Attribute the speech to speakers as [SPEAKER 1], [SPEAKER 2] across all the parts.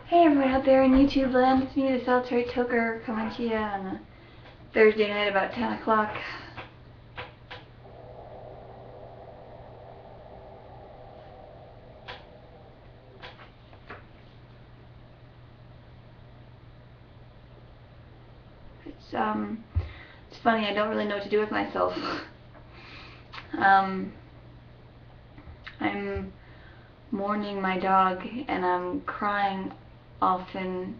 [SPEAKER 1] Hey everyone out there in YouTube land, it's me, the Solitary Toker, coming to you on a Thursday night about 10 o'clock. It's funny, I don't really know what to do with myself. I'm mourning my dog and I'm crying often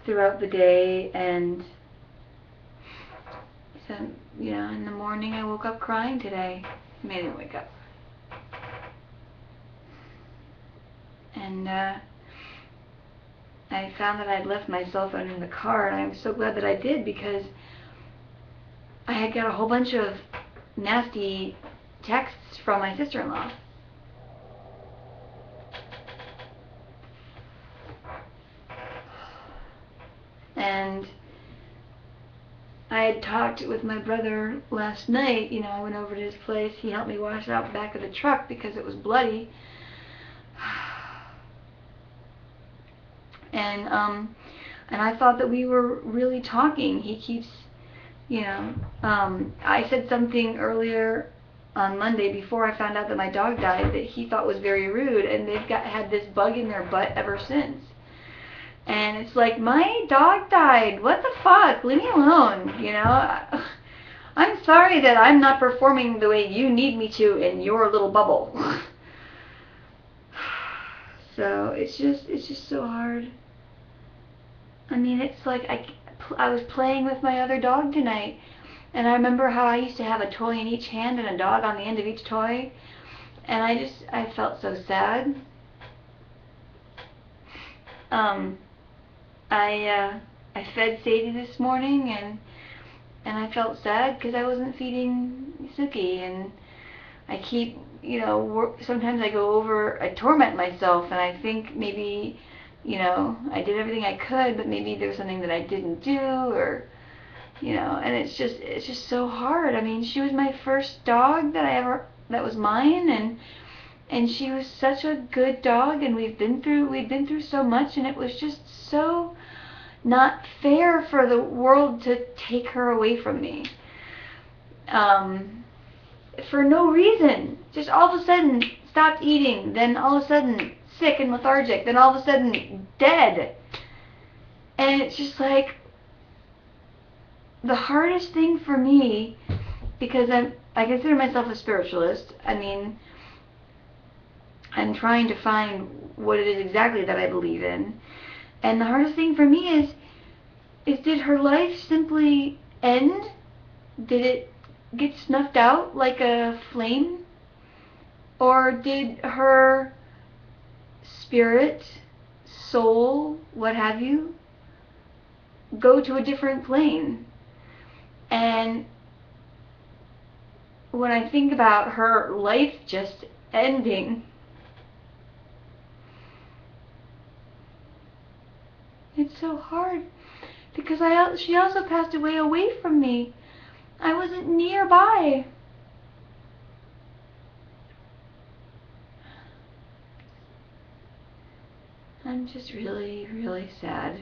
[SPEAKER 1] throughout the day, and so, you know, in the morning I woke up crying today. I didn't wake up. And I found that I'd left my cell phone in the car, and I'm so glad that I did, because I had got a whole bunch of nasty texts from my sister-in-law. And I had talked with my brother last night. You know, I went over to his place. He helped me wash out the back of the truck because it was bloody. And I thought that we were really talking. He keeps, you know, I said something earlier on Monday before I found out that my dog died that he thought was very rude, and they've had this bug in their butt ever since. And it's like, my dog died. What the fuck? Leave me alone, you know? I'm sorry that I'm not performing the way you need me to in your little bubble. So it's just so hard. I mean, it's like I was playing with my other dog tonight, and I remember how I used to have a toy in each hand and a dog on the end of each toy, and I felt so sad. I fed Sadie this morning, and I felt sad because I wasn't feeding Suki, and I keep, you know, sometimes I go over, I torment myself, and I think maybe, you know, I did everything I could, but maybe there's something that I didn't do, or, you know, and it's just so hard. I mean, she was my first dog that was mine, and she was such a good dog, and we'd been through so much, and it was just so not fair for the world to take her away from me. For no reason. Just all of a sudden stopped eating, then all of a sudden sick and lethargic, then all of a sudden dead. And it's just like the hardest thing for me, because I consider myself a spiritualist. I mean, I'm trying to find what it is exactly that I believe in. And the hardest thing for me is did her life simply end? Did it get snuffed out like a flame? Or did her spirit, soul, what have you, go to a different plane? And when I think about her life just ending, it's so hard, because she also passed away from me. I wasn't nearby. I'm just really, really sad.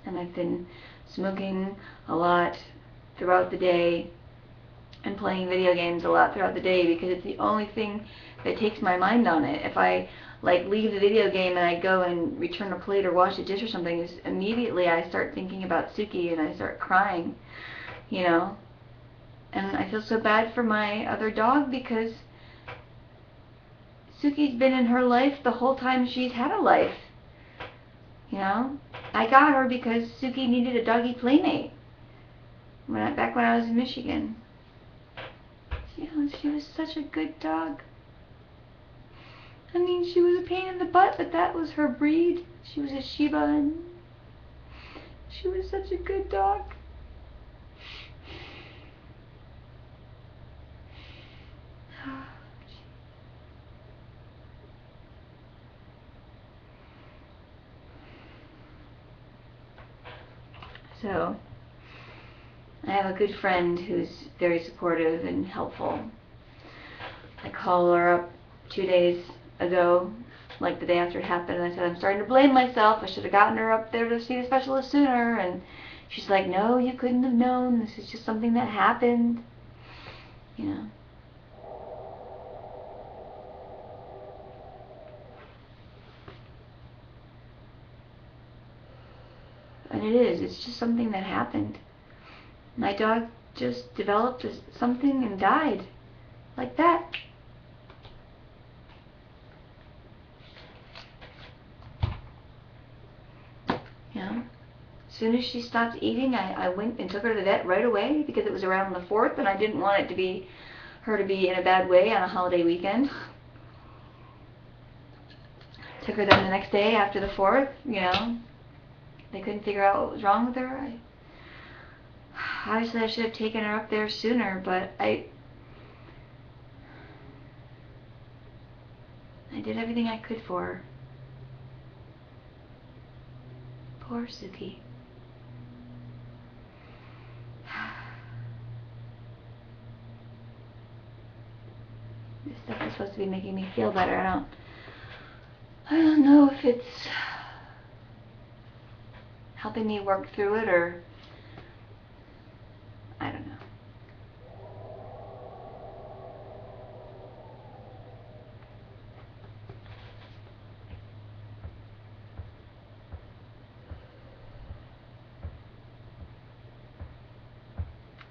[SPEAKER 1] And I've been smoking a lot throughout the day and playing video games a lot throughout the day, because it's the only thing that takes my mind on it. If I like leave the video game and I go and return a plate or wash a dish or something, immediately I start thinking about Suki and I start crying, you know. And I feel so bad for my other dog, because Suki's been in her life the whole time she's had a life. You know, I got her because Suki needed a doggy playmate back when I was in Michigan. You know, she was such a good dog. I mean, she was a pain in the butt, but that was her breed. She was a Shiba, and she was such a good dog. So, I have a good friend who's very supportive and helpful. I call her up 2 days ago, like the day after it happened, and I said, I'm starting to blame myself. I should have gotten her up there to see the specialist sooner. And she's like, no, you couldn't have known. This is just something that happened. You know. And it is. It's just something that happened. My dog just developed something and died. Like that. You know? As soon as she stopped eating, I went and took her to the vet right away because it was around the 4th and I didn't want her to be in a bad way on a holiday weekend. Took her then the next day after the 4th, you know. They couldn't figure out what was wrong with her. Obviously I should have taken her up there sooner, but I did everything I could for her. Poor Suki. This stuff is supposed to be making me feel better. I don't know if it's helping me work through it or I don't know.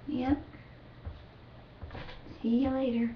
[SPEAKER 1] Yep. See you later.